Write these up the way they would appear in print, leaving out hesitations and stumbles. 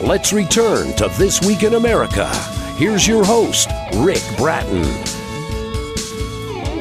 Let's return to This Week in America. Here's your host, Rick Bratton.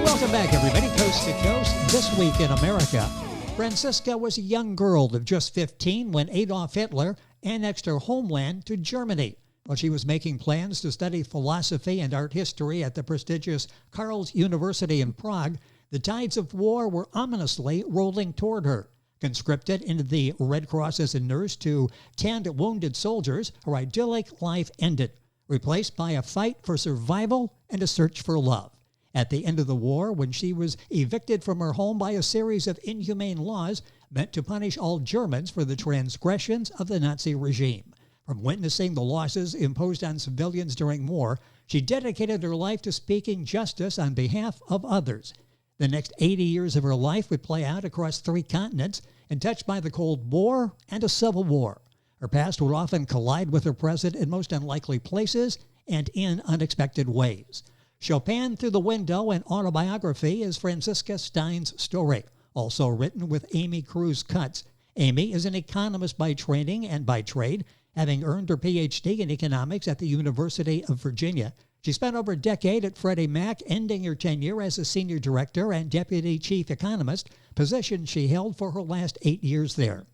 Welcome back, everybody, coast to coast. This Week in America. Franziska was a young girl of just 15 when Adolf Hitler annexed her homeland to Germany. While she was making plans to study philosophy and art history at the prestigious Karls University in Prague, the tides of war were ominously rolling toward her. Conscripted into the Red Cross as a nurse to tend wounded soldiers, her idyllic life ended, replaced by a fight for survival and a search for love. At the end of the war, when she was evicted from her home by a series of inhumane laws meant to punish all Germans for the transgressions of the Nazi regime. From witnessing the losses imposed on civilians during war, she dedicated her life to speaking justice on behalf of others. The next 80 years of her life would play out across 3 continents and touched by the Cold War and a Civil War. Her past would often collide with her present in most unlikely places and in unexpected ways. Chopin Through the Window, an autobiography, is Franziska Stein's story, also written with Amy Cruz Cutts. Amy is an economist by training and by trade, having earned her Ph.D. in economics at the University of Virginia. She spent over a decade at Freddie Mac, ending her tenure as a senior director and deputy chief economist, position she held for her last 8 years there.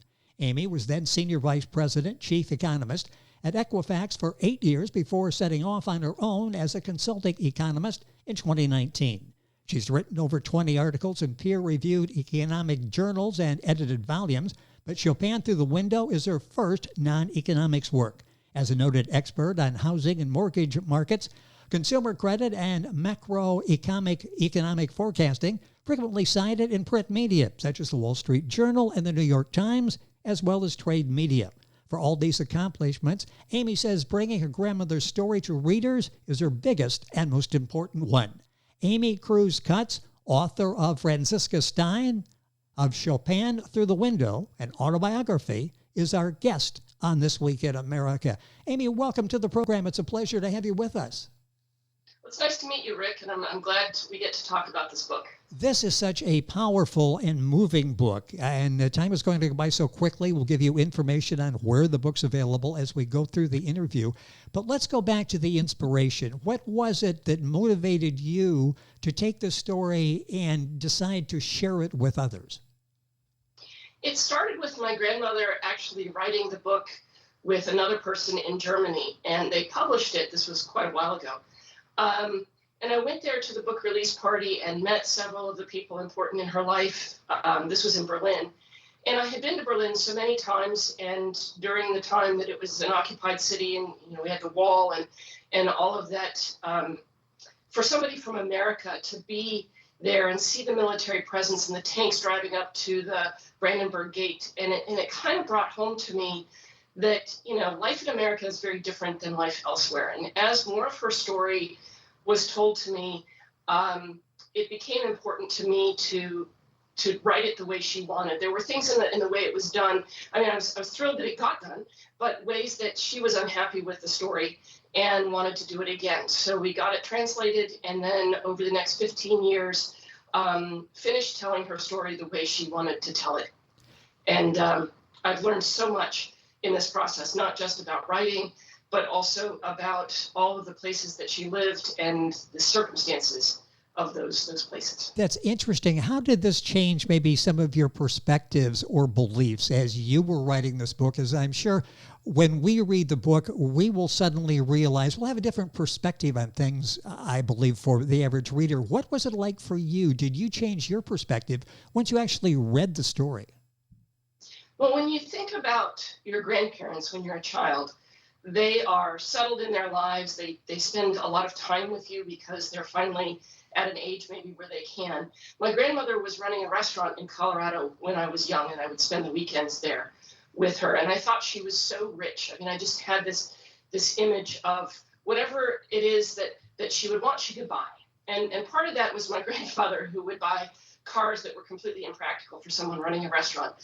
Amy was then senior vice president, chief economist, at Equifax for 8 years before setting off on her own as a consulting economist in 2019. She's written over 20 articles in peer-reviewed economic journals and edited volumes, but Chopin Through the Window is her first non-economics work. As a noted expert on housing and mortgage markets, consumer credit, and macroeconomic forecasting, frequently cited in print media, such as the Wall Street Journal and the New York Times, as well as trade media. For all these accomplishments, Amy says bringing her grandmother's story to readers is her biggest and most important one. Amy Cruz Cutts, author of Franziska Stein, of Chopin Through the Window, an autobiography, is our guest on This Week in America. Amy, welcome to the program. It's a pleasure to have you with us. It's nice to meet you, Rick, and I'm glad we get to talk about this book. This is such a powerful and moving book, and the time is going to go by so quickly. We'll give you information on where the book's available as we go through the interview. But let's go back to the inspiration. What was it that motivated you to take this story and decide to share it with others? It started with my grandmother actually writing the book with another person in Germany, and they published it. This was quite a while ago. And I went there to the book release party and met several of the people important in her life. This was in Berlin. And I had been to Berlin so many times, and during the time that it was an occupied city and we had the wall and all of that, for somebody from America to be there and see the military presence and the tanks driving up to the Brandenburg Gate, and it kind of brought home to me that, life in America is very different than life elsewhere. And as more of her story was told to me, it became important to me to write it the way she wanted. There were things in the way it was done. I mean, I was thrilled that it got done, but ways that she was unhappy with the story and wanted to do it again. So we got it translated, and then over the next 15 years, finished telling her story the way she wanted to tell it. And I've learned so much in this process, not just about writing, but also about all of the places that she lived and the circumstances of those places. That's interesting. How did this change maybe some of your perspectives or beliefs as you were writing this book? As I'm sure when we read the book, we will suddenly realize we'll have a different perspective on things, I believe, for the average reader. What was it like for you? Did you change your perspective once you actually read the story? Well, when you think about your grandparents when you're a child, they are settled in their lives. They spend a lot of time with you because they're finally at an age maybe where they can. My grandmother was running a restaurant in Colorado when I was young, and I would spend the weekends there with her. And I thought she was so rich. I mean, I just had this image of whatever it is that she would want, she could buy. And part of that was my grandfather, who would buy cars that were completely impractical for someone running a restaurant.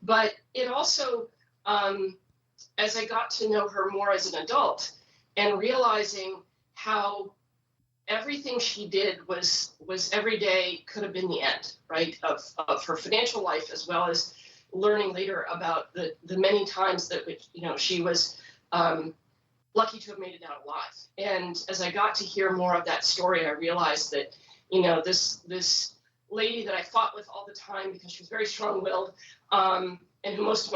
But it also, as I got to know her more as an adult and realizing how everything she did was every day could have been the end, right, of her financial life, as well as learning later about the many times that she was lucky to have made it out alive. And as I got to hear more of that story, I realized that, this lady that I fought with all the time because she was very strong-willed, and who most of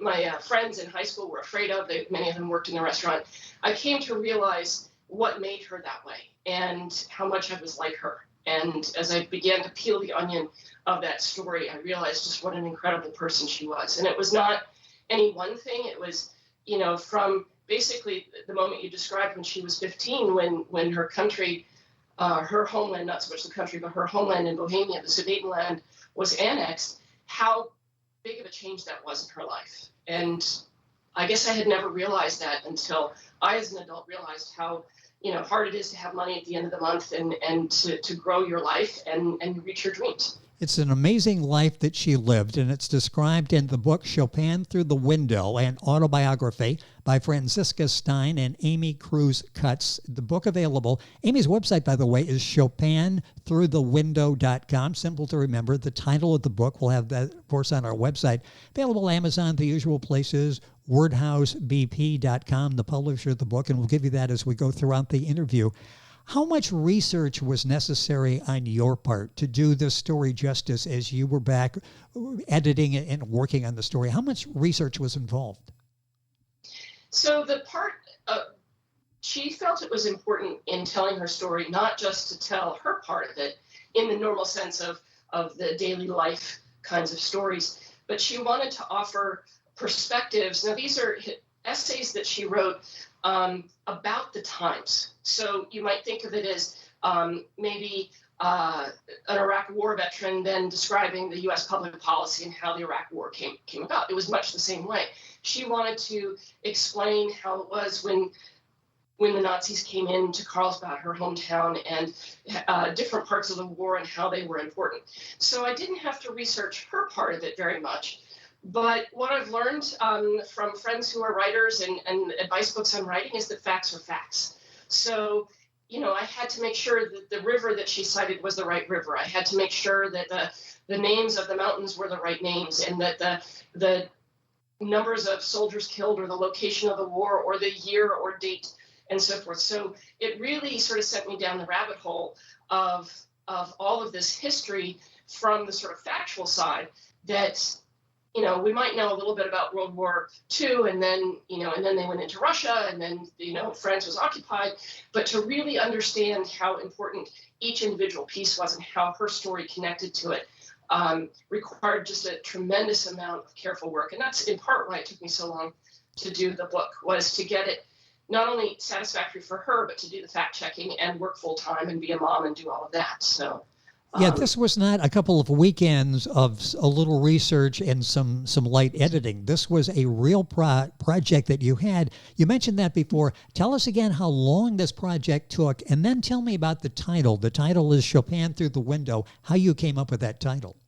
my friends in high school were afraid of. Many of them worked in the restaurant. I came to realize what made her that way and how much I was like her. And as I began to peel the onion of that story, I realized just what an incredible person she was. And it was not any one thing. It was, from basically the moment you described when she was 15, when her country, her homeland, not so much the country, but her homeland in Bohemia, the Sudetenland, was annexed, how big of a change that was in her life. And I guess I had never realized that until I, as an adult, realized how hard it is to have money at the end of the month and to grow your life and reach your dreams. It's an amazing life that she lived, and it's described in the book Chopin Through the Window, an autobiography by Franziska Stein and Amy Cruz Cutts. The book available. Amy's website, by the way, is chopinthroughthewindow.com. Simple to remember. The title of the book, we'll have that, of course, on our website. Available Amazon, the usual places, wordhousebp.com, the publisher of the book, and we'll give you that as we go throughout the interview. How much research was necessary on your part to do this story justice as you were back editing it and working on the story? How much research was involved? So the part, she felt it was important in telling her story, not just to tell her part of it in the normal sense of the daily life kinds of stories, but she wanted to offer perspectives. Now, these are essays that she wrote about the times. So you might think of it as maybe an Iraq War veteran then describing the U.S. public policy and how the Iraq War came about. It was much the same way. She wanted to explain how it was when the Nazis came into Carlsbad, her hometown, and different parts of the war and how they were important. So I didn't have to research her part of it very much. But what I've learned from friends who are writers and advice books on writing is that facts are facts. So, I had to make sure that the river that she cited was the right river. I had to make sure that the names of the mountains were the right names, and that the numbers of soldiers killed or the location of the war or the year or date and so forth. So it really sort of sent me down the rabbit hole of all of this history from the sort of factual side that we might know a little bit about World War II, and then they went into Russia, and then, France was occupied. But to really understand how important each individual piece was and how her story connected to it required just a tremendous amount of careful work. And that's in part why it took me so long to do the book, was to get it not only satisfactory for her, but to do the fact checking and work full time and be a mom and do all of that. So. Yeah, this was not a couple of weekends of a little research and some light editing. This was a real project that you had. You mentioned that before. Tell us again how long this project took, and then tell me about the title. The title is Chopin Through the Window, how you came up with that title.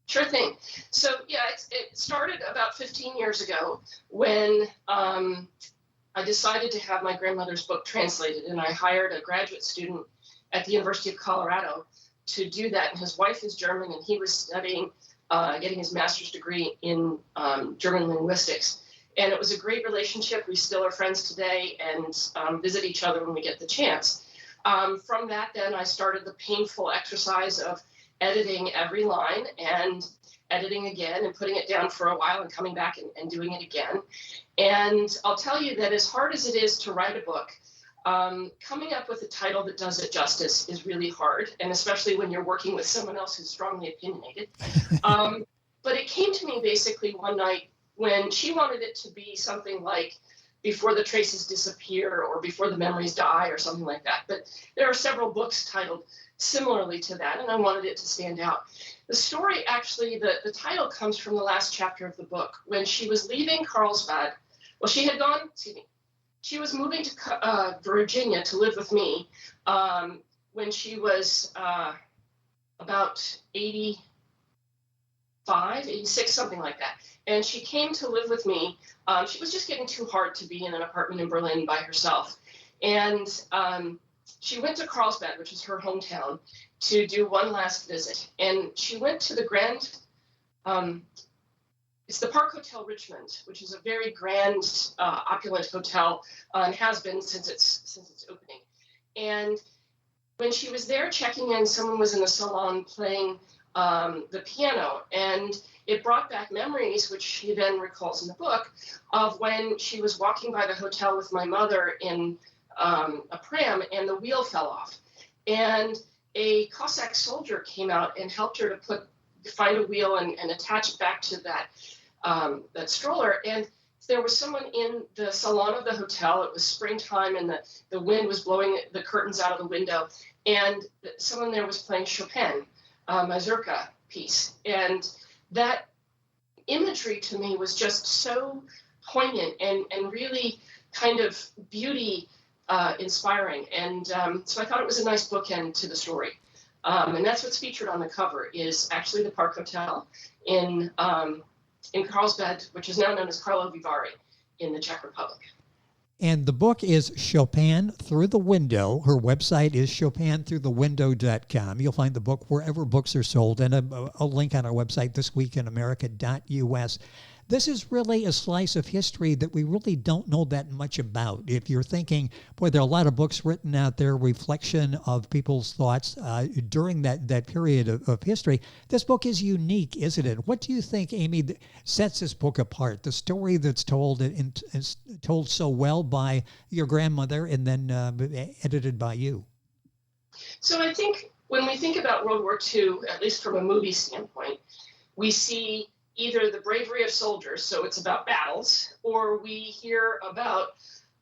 Sure thing. So, yeah, it started about 15 years ago when I decided to have my grandmother's book translated, and I hired a graduate student at the University of Colorado to do that. And his wife is German, and he was studying, getting his master's degree in German linguistics. And it was a great relationship. We still are friends today and visit each other when we get the chance. From that, then, I started the painful exercise of editing every line and editing again and putting it down for a while and coming back and doing it again. And I'll tell you that as hard as it is to write a book, coming up with a title that does it justice is really hard, and especially when you're working with someone else who's strongly opinionated. But it came to me basically one night when she wanted it to be something like Before the Traces Disappear or Before the Memories Die or something like that. But there are several books titled similarly to that, and I wanted it to stand out. The story, actually, the title comes from the last chapter of the book. When she was leaving Carlsbad, well, she was moving to Virginia to live with me when she was about 85, 86, something like that. And she came to live with me. She was just getting too hard to be in an apartment in Berlin by herself. And she went to Carlsbad, which is her hometown, to do one last visit. And she went to the Grand it's the Park Hotel Richmond, which is a very grand, opulent hotel, and has been since its opening. And when she was there checking in, someone was in the salon playing the piano, and it brought back memories, which she then recalls in the book, of when she was walking by the hotel with my mother in a pram, and the wheel fell off. And a Cossack soldier came out and helped her to find a wheel and attach it back to that stroller. And there was someone in the salon of the hotel. It was springtime, and the wind was blowing the curtains out of the window. And someone there was playing Chopin, mazurka piece. And that imagery to me was just so poignant and really kind of beauty inspiring. And so I thought it was a nice bookend to the story. And that's what's featured on the cover, is actually the Park Hotel in Carlsbad, which is now known as Karlovy Vary in the Czech Republic. And the book is Chopin Through the Window. Her website is chopinthroughthewindow.com. You'll find the book wherever books are sold, and a link on our website, thisweekinamerica.us. This is really a slice of history that we really don't know that much about. If you're thinking, boy, there are a lot of books written out there, reflection of people's thoughts during that period of history. This book is unique, isn't it? What do you think, Amy, that sets this book apart? The story that's told and is told so well by your grandmother and then edited by you. So I think when we think about World War II, at least from a movie standpoint, we see either the bravery of soldiers, so it's about battles, or we hear about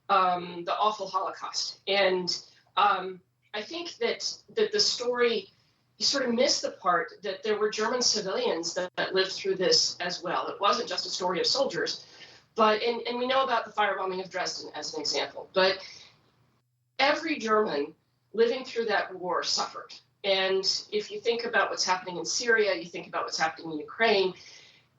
the awful Holocaust. And I think that the story, you sort of miss the part that there were German civilians that lived through this as well. It wasn't just a story of soldiers, but and we know about the firebombing of Dresden as an example. But every German living through that war suffered. And if you think about what's happening in Syria, you think about what's happening in Ukraine,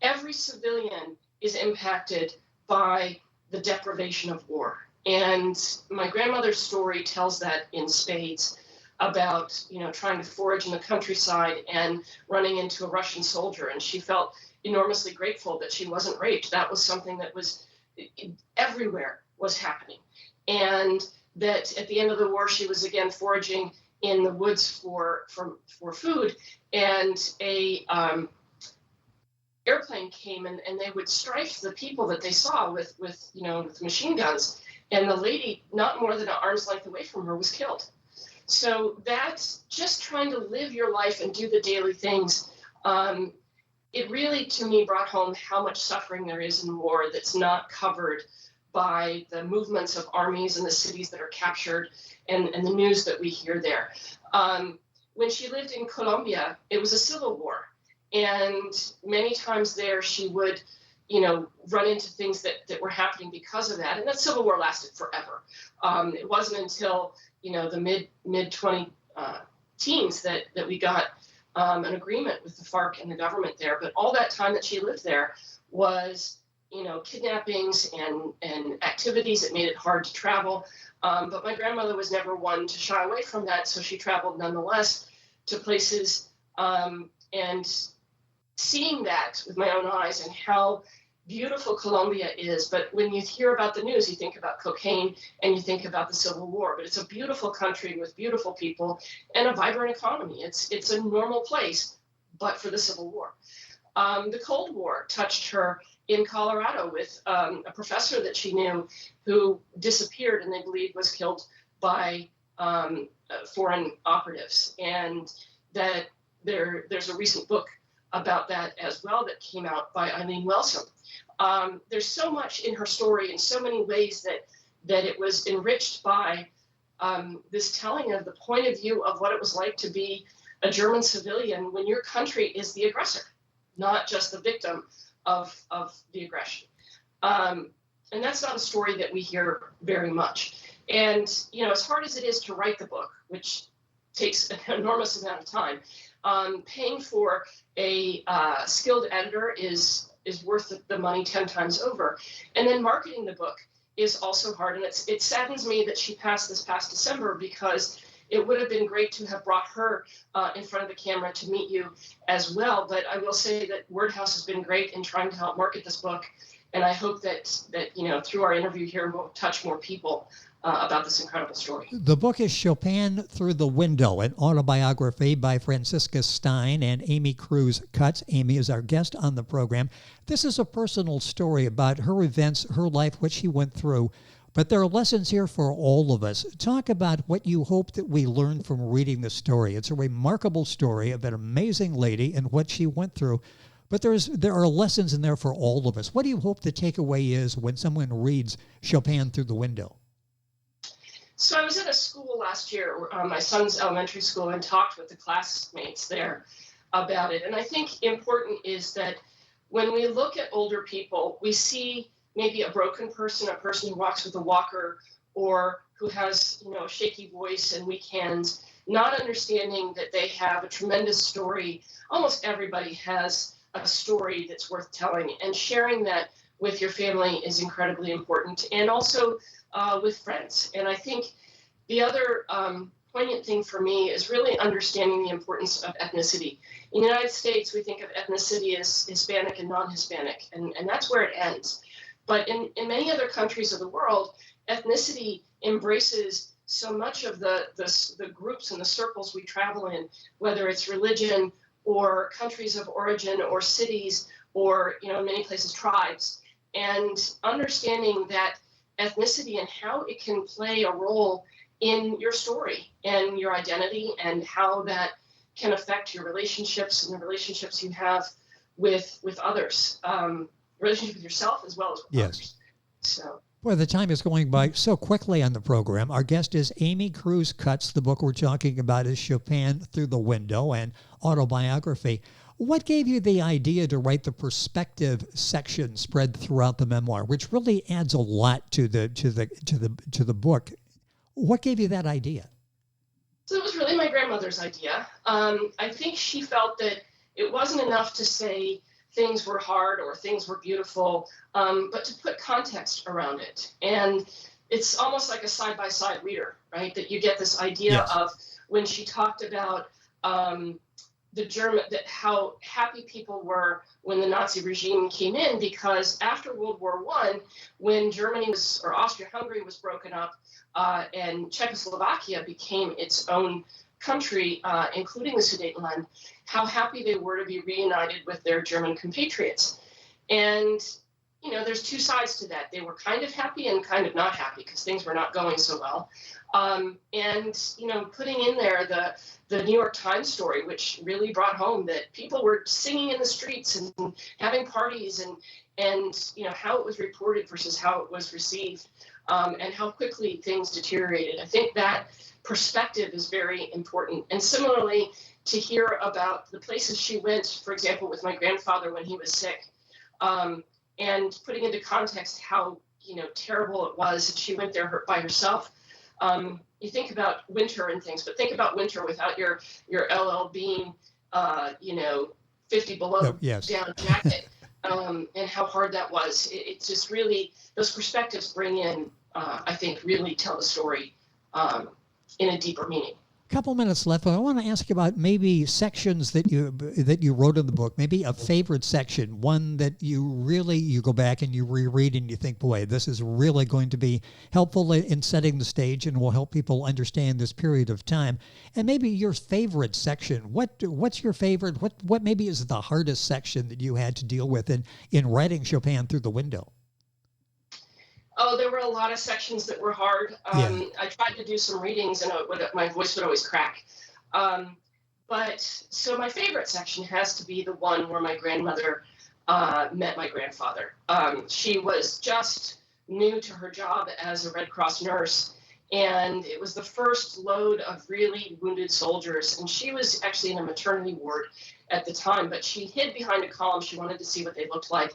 every civilian is impacted by the deprivation of war. And my grandmother's story tells that in spades about, trying to forage in the countryside and running into a Russian soldier. And she felt enormously grateful that she wasn't raped. That was something that was everywhere was happening. And that at the end of the war, she was again foraging in the woods for food, and a airplane came and they would strike the people that they saw with machine guns, and the lady, not more than an arm's length away from her, was killed. So that's just trying to live your life and do the daily things. It really, to me, brought home how much suffering there is in war that's not covered by the movements of armies and the cities that are captured and the news that we hear there. When she lived in Colombia, it was a civil war. And many times there she would, run into things that were happening because of that. And that civil war lasted forever. It wasn't until, the mid-20 teens that we got an agreement with the FARC and the government there. But all that time that she lived there was, kidnappings and activities that made it hard to travel. But my grandmother was never one to shy away from that. So she traveled nonetheless to places, and seeing that with my own eyes and how beautiful Colombia is. But when you hear about the news, you think about cocaine and you think about the Civil War. But it's a beautiful country with beautiful people and a vibrant economy. It's a normal place, but for the Civil War. The Cold War touched her in Colorado with a professor that she knew who disappeared and they believe was killed by foreign operatives. And that there's a recent book about that as well that came out by Eileen Welsom. There's so much in her story in so many ways that it was enriched by this telling of the point of view of what it was like to be a German civilian when your country is the aggressor, not just the victim of the aggression. And that's not a story that we hear very much. And, as hard as it is to write the book, which takes an enormous amount of time, paying for a skilled editor is worth the money 10 times over. And then marketing the book is also hard. And it saddens me that she passed this past December, because it would have been great to have brought her in front of the camera to meet you as well. But I will say that Word House has been great in trying to help market this book. And I hope that through our interview here, we'll touch more people about this incredible story. The book is Chopin Through the Window, an autobiography by Franziska Stein and Amy Cruz Cutts. Amy is our guest on the program. This is a personal story about her events, her life, what she went through. But there are lessons here for all of us. Talk about what you hope that we learn from reading the story. It's a remarkable story of an amazing lady and what she went through. But there are lessons in there for all of us. What do you hope the takeaway is when someone reads Chopin Through the Window? So I was at a school last year, my son's elementary school, and talked with the classmates there about it. And I think important is that when we look at older people, we see maybe a broken person, a person who walks with a walker, or who has, a shaky voice and weak hands, not understanding that they have a tremendous story. Almost everybody has a story that's worth telling, and sharing that with your family is incredibly important, and also with friends. And I think the other poignant thing for me is really understanding the importance of ethnicity. In the United States, we think of ethnicity as Hispanic and non-Hispanic, and that's where it ends. But in many other countries of the world, ethnicity embraces so much of the groups and the circles we travel in, whether it's religion or countries of origin or cities or, in many places, tribes. And understanding that ethnicity and how it can play a role in your story and your identity, and how that can affect your relationships and the relationships you have with others, relationship with yourself as well as with others. So. Well, the time is going by so quickly on the program. Our guest is Amy Cruz Cutts. The book we're talking about is Chopin Through the Window, an autobiography. What gave you the idea to write the perspective section spread throughout the memoir, which really adds a lot to the book? What gave you that idea? So it was really my grandmother's idea. I think she felt that it wasn't enough to say things were hard or things were beautiful, but to put context around it. And it's almost like a side-by-side reader, right? That you get this idea of when she talked about how happy people were when the Nazi regime came in, because after World War I, when Austria-Hungary was broken up and Czechoslovakia became its own country, including the Sudetenland, how happy they were to be reunited with their German compatriots. And, there's two sides to that. They were kind of happy and kind of not happy because things were not going so well. Putting in there the New York Times story, which really brought home that people were singing in the streets and having parties, and how it was reported versus how it was received, and how quickly things deteriorated. I think that perspective is very important. And similarly, to hear about the places she went, for example, with my grandfather when he was sick, and putting into context how terrible it was that she went there by herself. You think about winter and things, but think about winter without your LL Bean, 50 below down jacket, and how hard that was. It's just really, those perspectives bring in, I think, really tell the story in a deeper meaning. Couple minutes left, but I want to ask you about maybe sections that you wrote in the book, maybe a favorite section, one that you go back and you reread and you think, boy, this is really going to be helpful in setting the stage and will help people understand this period of time. And maybe your favorite section. What's your favorite? What maybe is the hardest section that you had to deal with in writing Chopin Through the Window? Oh, there were a lot of sections that were hard. I tried to do some readings and my voice would always crack. So my favorite section has to be the one where my grandmother met my grandfather. She was just new to her job as a Red Cross nurse, and it was the first load of really wounded soldiers. And she was actually in a maternity ward at the time, but she hid behind a column. She wanted to see what they looked like.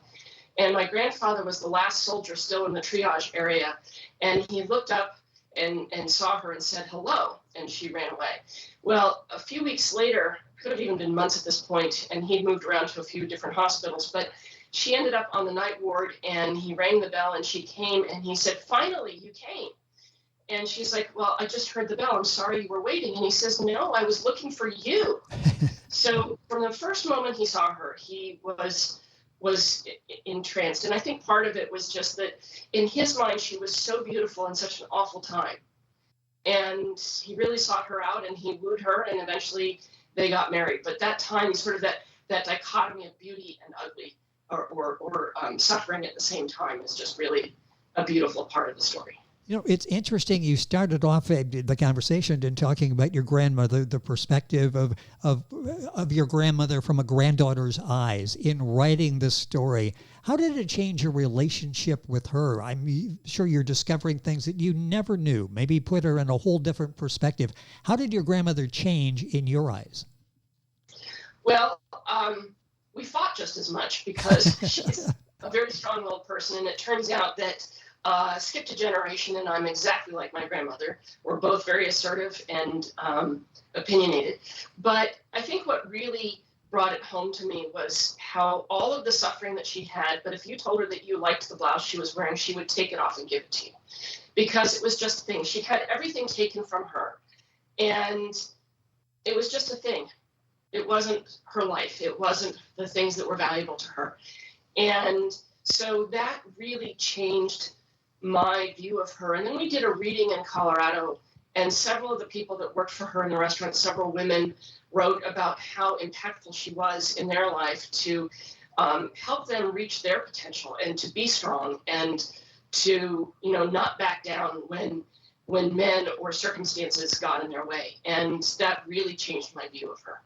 And my grandfather was the last soldier still in the triage area. And he looked up and saw her and said, hello. And she ran away. Well, a few weeks later, could have even been months at this point, and he'd moved around to a few different hospitals, but she ended up on the night ward, and he rang the bell and she came, and he said, finally, you came. And she's like, well, I just heard the bell. I'm sorry you were waiting. And he says, no, I was looking for you. So from the first moment he saw her, he was entranced. And I think part of it was just that in his mind, she was so beautiful in such an awful time. And he really sought her out and he wooed her, and eventually they got married. But that time, sort of that dichotomy of beauty and ugly or suffering at the same time is just really a beautiful part of the story. You know, it's interesting. You started off the conversation in talking about your grandmother, the perspective of your grandmother from a granddaughter's eyes in writing this story. How did it change your relationship with her? I'm sure you're discovering things that you never knew, maybe put her in a whole different perspective. How did your grandmother change in your eyes? Well, we fought just as much because she's a very strong-willed person, and it turns out that skipped a generation, and I'm exactly like my grandmother. We're both very assertive and opinionated. But I think what really brought it home to me was how all of the suffering that she had, but if you told her that you liked the blouse she was wearing, she would take it off and give it to you because it was just a thing. She had everything taken from her, and it was just a thing. It wasn't her life. It wasn't the things that were valuable to her. And so that really changed my view of her. And then we did a reading in Colorado, and several of the people that worked for her in the restaurant, several women, wrote about how impactful she was in their life to help them reach their potential and to be strong and to, not back down when men or circumstances got in their way. And that really changed my view of her.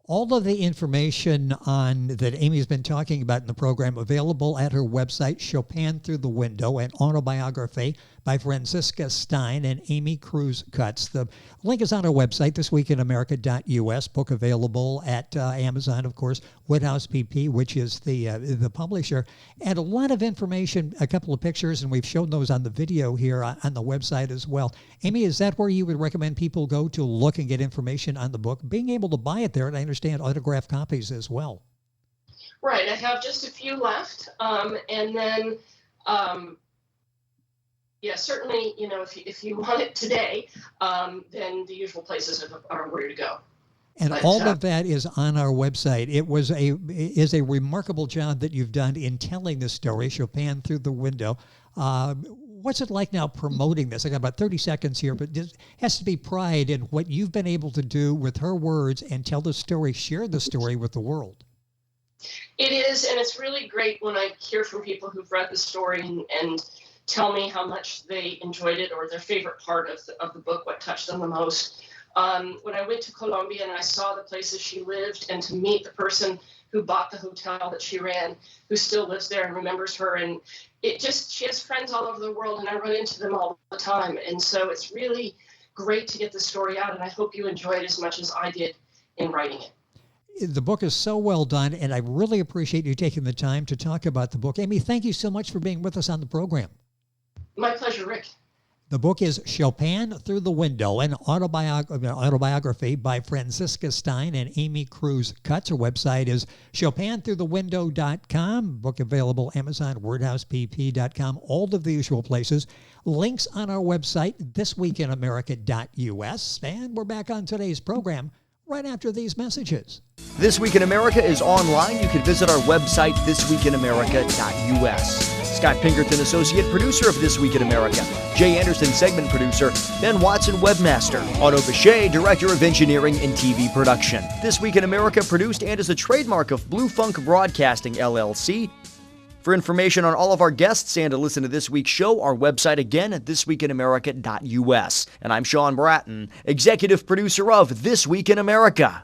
All of the information that Amy's been talking about in the program available at her website, Chopin Through the Window, an autobiography by Franziska Stein and Amy Cruz Cutts. The link is on our website, thisweekinamerica.us. Book available at Amazon, of course, Woodhouse PP, which is the publisher. And a lot of information, a couple of pictures, and we've shown those on the video here on the website as well. Amy, is that where you would recommend people go to look and get information on the book? Being able to buy it there, and I understand autographed copies as well. Right. I have just a few left. And then, certainly, if you want it today, then the usual places are where to go. And all of that is on our website. It is a remarkable job that you've done in telling this story, Chopin Through the Window. What's it like now promoting this? I got about 30 seconds here, but there has to be pride in what you've been able to do with her words and tell the story, share the story with the world. It is, and it's really great when I hear from people who've read the story and tell me how much they enjoyed it or their favorite part of the book, what touched them the most. When I went to Colombia and I saw the places she lived and to meet the person who bought the hotel that she ran, who still lives there and remembers her. And she has friends all over the world, and I run into them all the time. And so it's really great to get the story out, and I hope you enjoy it as much as I did in writing it. The book is so well done, and I really appreciate you taking the time to talk about the book. Amy, thank you so much for being with us on the program. My pleasure, Rick. The book is Chopin Through the Window, an autobiography by Franziska Stein and Amy Cruz Cutts. Her website is chopinthroughthewindow.com. Book available Amazon, wordhousepp.com, all of the usual places. Links on our website, thisweekinamerica.us. And we're back on today's program right after these messages. This Week in America is online. You can visit our website, thisweekinamerica.us. Scott Pinkerton, associate producer of This Week in America. Jay Anderson, segment producer. Ben Watson, webmaster. Otto Bechet, director of engineering and TV production. This Week in America produced and is a trademark of Blue Funk Broadcasting, LLC. For information on all of our guests and to listen to this week's show, our website again at thisweekinamerica.us. And I'm Sean Bratton, executive producer of This Week in America.